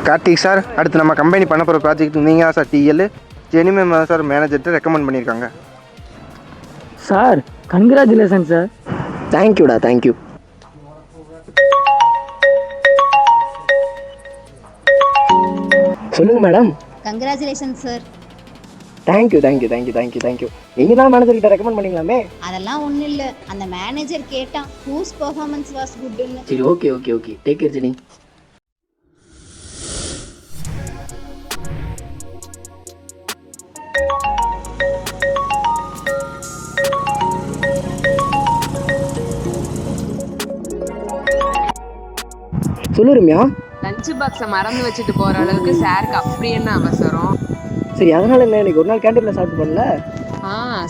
Karthik sir, அடுத்து நம்ம company பண்ண போகிற ப்ராஜெக்ட் நீங்கள் தான் சார் டிஎல். ஜெனி மேம் தான் சார் மேனேஜர்கிட்ட ரெக்கமெண்ட் பண்ணியிருக்காங்க. Sir congratulation sir. தேங்க்யூடா, தேங்க்யூ. சொல்லுங்கள் madam. Congratulation sir. Thank you thank you thank you thank you thank you. நீங்கள் தான் மேனேஜர்கிட்ட ரெக்கமெண்ட் பண்ணிக்கலாமே. அதெல்லாம் ஒன்றும் இல்லை, அந்த மேனேஜர் கேட்டான் ஹூஸ் பெர்ஃபார்மன்ஸ் வாஸ் குட்னு. சரி, okay okay okay, take care Jenny. சொல்லு ரம்யா. லஞ்ச் பாக்ஸை மறந்து வச்சுட்டு போகிற அளவுக்கு சாருக்கு அப்படி என்ன அவசரம்? சரி, அதனால என்ன, இன்னைக்கு ஒரு நாள் கேண்டீனில் சாப்பிட்டு பண்ணல.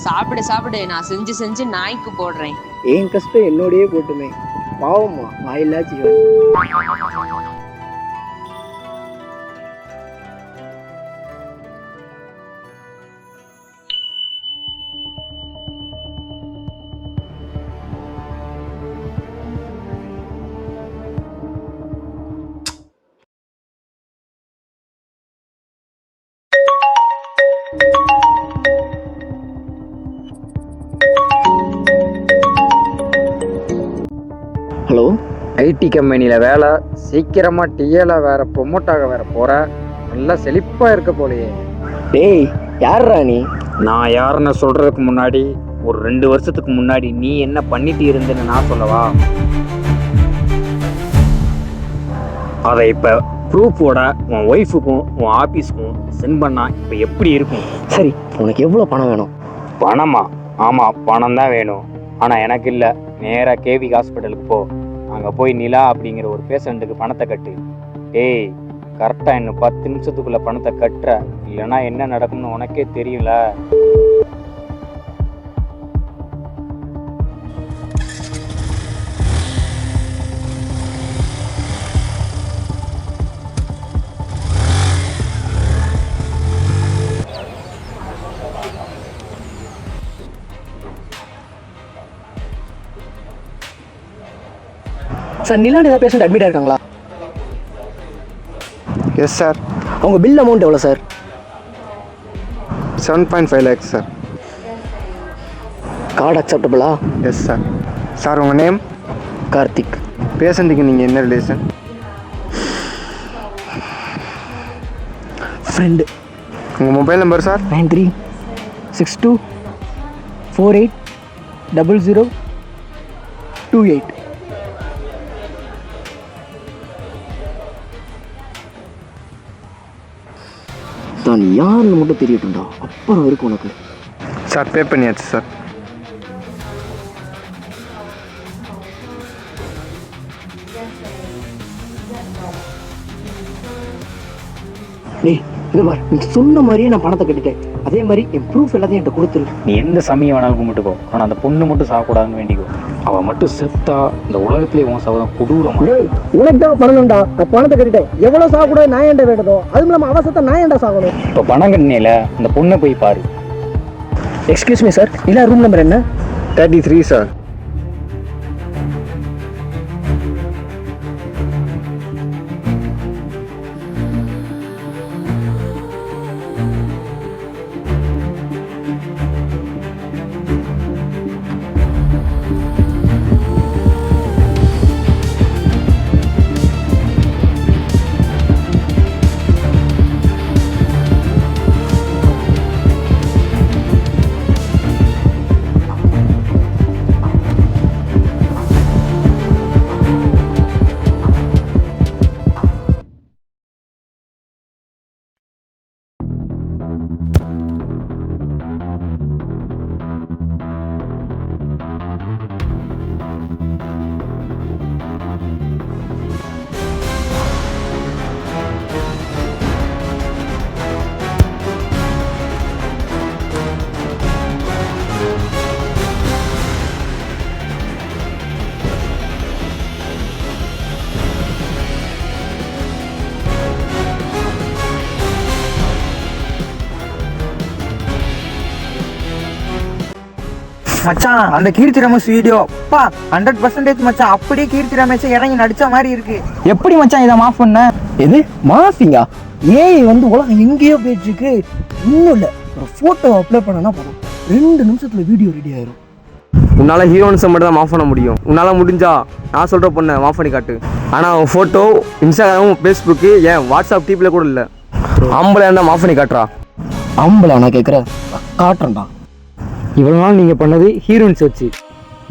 சாப்பிடு சாப்பிடு, நான் செஞ்சு செஞ்சு நாய்க்கு போடுறேன். ஏன் கஷ்டம் என்னோடயே போட்டுமே. பாவம்மா, வாயில்லா ஜீவன். ஹலோ, ஐடி கம்பெனியில் வேலை, சீக்கிரமாக டிஎலாக வேறு ப்ரொமோட் ஆக வேறு போகிற, நல்லா செழிப்பாக இருக்க போலையே. டேய், யார்ரா நீ? நான் யாருன்னு சொல்கிறதுக்கு முன்னாடி ஒரு 2 வருஷத்துக்கு முன்னாடி நீ என்ன பண்ணிட்டு இருந்தேன்னு நான் சொல்லவா? அதை இப்போ ப்ரூஃபோட உன் ஒய்ஃபுக்கும் உன் ஆஃபீஸுக்கும் சென்ட் பண்ணால் இப்போ எப்படி இருக்கும்? சரி, உனக்கு எவ்வளோ பணம் வேணும்? பணமா? ஆமாம், பணம் தான் வேணும். ஆனால் எனக்கு இல்லை. நேராக கேவி ஹாஸ்பிட்டலுக்கு போ. அங்கே போய் நிலா அப்படிங்கிற ஒரு பேஷண்ட்டுக்கு பணத்தை கட்டு. டேய், கரெக்டாக இன்னும் 10 நிமிஷத்துக்குள்ளே பணத்தை கட்டுற, இல்லைன்னா என்ன நடக்கும்னு உனக்கே தெரியல. சார், நிலான்னு ஏதாவது பேஷண்ட் அட்மிட் ஆயிருக்காங்களா? Yes sir. அவங்க பில் அமௌண்ட் எவ்வளோ சார்? 7.5 lakhs sir. கார்டு அக்செப்டபுளா? Yes sir. சார், உங்கள் நேம்? கார்த்திக். பேஷண்ட்டுக்கு நீங்கள் என்ன ரிலேஷன்? ஃப்ரெண்டு. உங்கள் மொபைல் நம்பர் சார்? 9362480028. தான் யாருன்னு மட்டும் தெரியட்டும்டா, அப்புறம் இருக்கு உனக்கு. சார், பே பண்ணியாச்சு சார். டேய், இது பார், நீ சொன்ன மாதிரியே நான் பணத்தை கட்டிட்டேன். அதே மாதிரி என் ப்ரூஃப் எல்லாத்தையும் என்கிட்ட கொடுத்துரு. நீ எந்த சமயம் வேணாலும் கும்பிட்டுக்கோ, ஆனால் அந்த பொண்ணு மட்டும் சாகக்கூடாதுன்னு வேண்டிக்கோ. அவள் மட்டும் செத்தா இந்த உலகத்திலே உன் சவதம் கொடூரமா. உனக்கு தான் பண்ணணும்டா. நான் பணத்தை கட்டிட்டேன். எவ்வளோ சாகக்கூடாது நான் ஏன்டா வேண்டதோ, அதுவும் இல்லாமல் அவசரத்தை நான் ஏன்டா சாகணும்? இப்போ பணம் கட்டினேல, அந்த பொண்ணை போய் பாரு. எக்ஸ்கியூஸ் மீ சார், இல்லை ரூம் நம்பர் என்ன? 33 சார். மச்சான் அந்த கீர்த்தி ரமேஷ் வீடியோ அப்பா 100% மச்சான், அப்படியே கீர்த்தி ரமேஷ் இறங்கி நடிச்ச மாதிரி இருக்கு. எப்படி மச்சான் இதை மாஃப் பண்ண? எது மாஃபிங்கா? ஏய் வந்து உலகம் எங்கேயோ போயிட்டு இருக்கு. இன்னும் இல்லை, ஒரு ஃபோட்டோ அப்லோட் பண்ணனா போதும் 2 நிமிஷத்துல வீடியோ ரெடி ஆயிரும். உன்னால ஹீரோன்ஸை மட்டும் தான் மாஃப் பண்ண முடியும். உன்னால முடிஞ்சா நான் சொல்ற பொண்ணை மாஃப் பண்ணி காட்டு. ஆனால் அவன் ஃபோட்டோ இன்ஸ்டாகிராம், ஃபேஸ்புக்கு, ஏன் வாட்ஸ்அப் டிபியில் கூட இல்லை. ஆம்பளை இருந்தால் மாஃப் பண்ணி காட்டுறா. ஆம்பளை நான் கேட்குறேன், காட்டுறேன்டா. இவ்வளோ நாள் நீங்கள் பண்ணது ஹீரோயின்ஸ் வச்சு,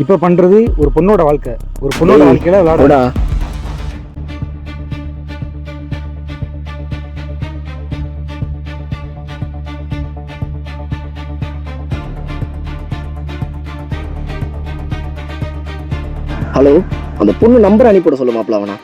இப்போ பண்ணுறது ஒரு பொண்ணோட வாழ்க்கை. ஒரு பொண்ணோட வாழ்க்கையில் விளையாட. ஹலோ, அந்த பொண்ணு நம்பர் அனுப்பிவிட சொல்ல மாப்பிள அவனா.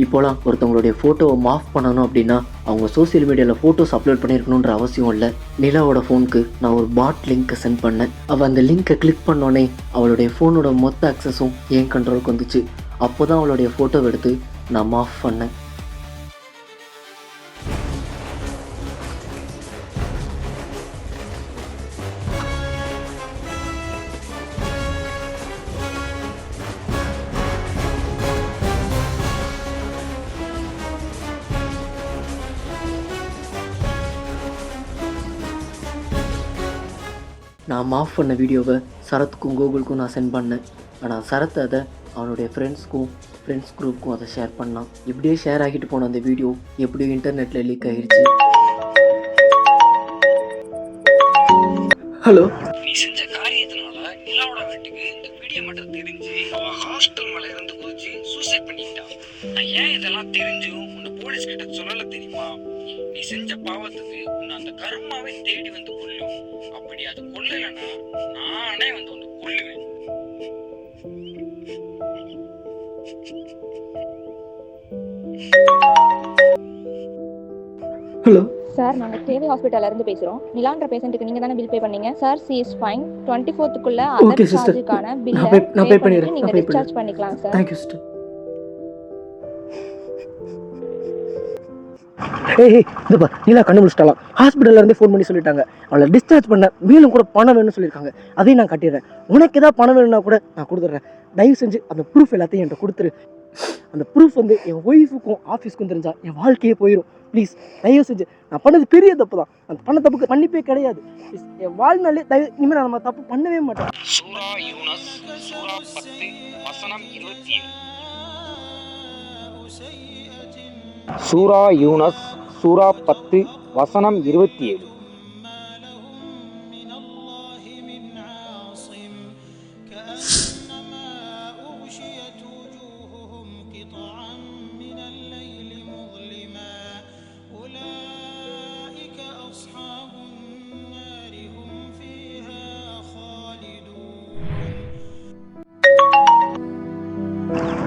இப்போலாம் ஒருத்தவங்களுடைய ஃபோட்டோவை மாஃப் பண்ணணும் அப்படின்னா அவங்க சோசியல் மீடியாவில் ஃபோட்டோஸ் அப்லோட் பண்ணியிருக்கணுன்ற அவசியம் இல்லை. நிலாவோட ஃபோனுக்கு நான் ஒரு பாட் லிங்க்கை சென்ட் பண்ணேன். அவள் அந்த லிங்க்கை கிளிக் பண்ணோன்னே அவளுடைய ஃபோனோட மொத்த அக்சஸும் என் கண்ட்ரோலுக்கு வந்துச்சு. அப்போ தான் அவளுடைய ஃபோட்டோவை எடுத்து நான் மாஃப் பண்ணேன். நான் மாஃப் பண்ண வீடியோவை சரத்துக்கும் கோகுலுக்கும் நான் சென்ட் பண்ணேன். ஆனால் சரத் அதை அவனுடைய ஃப்ரெண்ட்ஸ்க்கும் ஃப்ரெண்ட்ஸ் குரூப்புக்கும் அதை ஷேர் பண்ணான். இப்படியே ஷேர் ஆகிட்டு போன அந்த வீடியோ எப்படியோ இன்டர்நெட்டில் லீக் ஆகிடுச்சு. ஹலோ, நீ செஞ்ச காரியத்தினால நிலாவோட வீட்டுக்கு இந்த வீடியோ மட்டும் தெரிஞ்சு அவ ஹாஸ்டல் மேல இருந்து குதிச்சு சூசைட் பண்ணிட்டான். நான் ஏன் இதெல்லாம் தெரிஞ்சும் உன்னை போலீஸ் கிட்ட சொல்லல தெரியுமா? நீ செஞ்ச பாவத்துக்கு உன்னை அந்த கர்மாவே தேடி வந்து கொல்லும். அப்படி அது கொல்லலைன்னா நானே வந்து உன்னை கொல்லுவேன். ஹலோ சார், நாங்கள் கேவி ஹாஸ்பிட்டல்ல இருந்து பேசுகிறோம். நிலான்ற பேஷண்ட்டுக்கு நீங்கள் தானே பில் பே பண்ணீங்க sir? She is fine. 24th other சார்ஜுக்கான பில்லை பே பண்ணிட்டு நீங்கள் டிஸ்சார்ஜ் பண்ணிக்கலாம் சார். Thank you sister. ஏய் இது பா, நீலா கண்ணு முடிச்சிட்டாலாம். ஹாஸ்பிட்டல்ல இருந்தே ஃபோன் பண்ணி சொல்லிட்டாங்க அவளை டிஸ்சார்ஜ் பண்ண. மேலும் கூட பணம் வேணும்னு சொல்லியிருக்காங்க. அதையும் நான் கட்டிடுறேன். உனக்கு ஏதாவது பணம் வேணும்னா கூட நான் கொடுத்துட்றேன். தயவு செஞ்சு அந்த ப்ரூஃப் எல்லாத்தையும் என்கிட்ட கொடுத்துரு. அந்த ப்ரூஃப் வந்து என் ஒய்ஃபுக்கும் ஆஃபீஸ்க்கும் தெரிஞ்சா என் வாழ்க்கையே போயிடும். ப்ளீஸ் தயவு செஞ்சு, நான் பண்ணது பெரிய தப்பு தான். அந்த பண்ண தப்புக்கு மன்னிப்பே கிடையாது. என் வாழ்நாளே தயவு இனிமேல் நான் நம்ம தப்பு பண்ணவே மாட்டேன். சூரா யூனஸ் சூரா 10 வசனம் 27. சூரா யூனஸ் சூரா 10 வசனம் 27.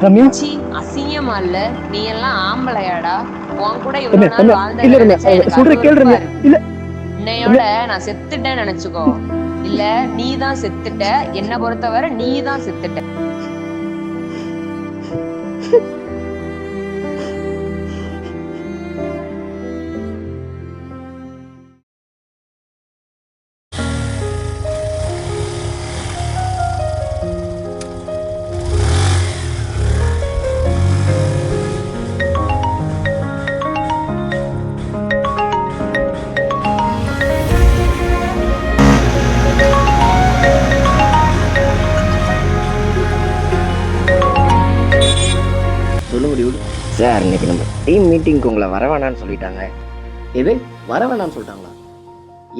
ரம்யா, அசிங்கமா இல்ல? நீ எல்லாம் ஆம்பளையாடா? உன் கூட இல்ல ரம்யா, சொல்ற கேளு ரம்யா. இல்ல இன்னையோட நான் செத்துட்டேன்னு நினைச்சுக்கோ. இல்ல நீ தான் செத்துட்ட. என்ன பொறுத்தவரை நீ தான் செத்துட்ட. சார், இன்னைக்கு நம்ம டீம் மீட்டிங்க்கு உங்களை வர வேணான்னு சொல்லிட்டாங்க. எது வர வேணான்னு சொல்லிட்டாங்களா?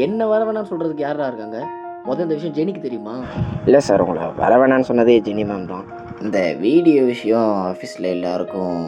என்ன வர வேணான்னு சொல்கிறதுக்கு யாரா இருக்காங்க? முதல் இந்த விஷயம் ஜெனிக்கு தெரியுமா? இல்லை சார், உங்களை வர வேணான்னு சொன்னதே ஜெனி மேம் தான். இந்த வீடியோ விஷயம் ஆஃபீஸில் எல்லாருக்கும்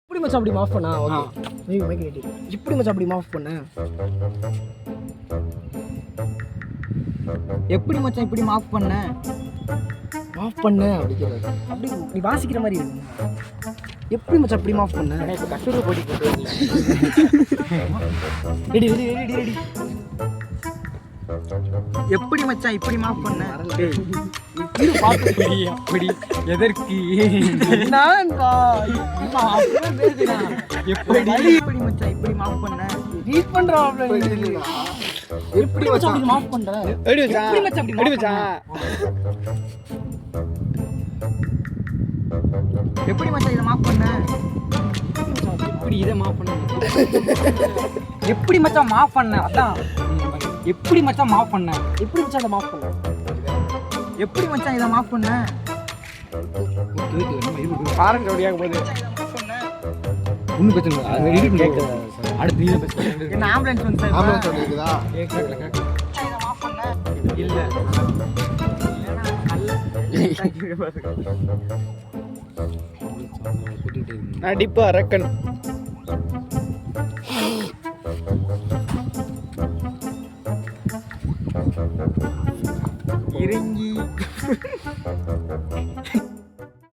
இப்படி மச்சான் அப்படி மாஃப் பண்ணா ஓகே நீங்க மைக் நீட்டி இப்படி மச்சான் அப்படி மாஃப் பண்ண எப்படி மச்சான் இப்படி மாஃப் பண்ண அப்படிங்கிறது அப்படி நீ வாசிக்கிற மாதிரி இருக்கு எப்படி மச்சான் அப்படி மாஃப் பண்ண இப்போ கட்டுரை போட்டி போட்டு ரெடி ரெடி ரெடி ரெடி எப்படி மச்சான் இப்படி மாஃப் பண்ண அப்படி எதற்கு எப்படி மச்சான் இப்படி மாஃப் பண்ண ரீட் பண்றாப்ல எப்படி மச்சான் அப்படி மாஃப் பண்ற எப்படி மச்சான் அப்படி மாஃப் பண்ண எப்படி மச்சான் இதை மாஃப் பண்ண இப்படி இதை மாஃப் பண்ண எப்படி மச்சான் மாஃப் பண்ண அதான் எப்படி மச்சான் மாஃப் பண்ண எப்படி மச்சான் அதை மாஃப் பண்ண எப்படி மச்சான் இதை மாஃப் பண்ண பாருங்க அப்படியாக போகுது ஒன்றும் பிரச்சனை இல்லை அது எடிட் கேட்க அடுத்து நீ பேச என்ன ஆம்புலன்ஸ் வந்து சார் ஆம்புலன்ஸ் வந்துருக்குதா? இதை மாஃப் பண்ண இல்ல நடிப்பா ரக்கன்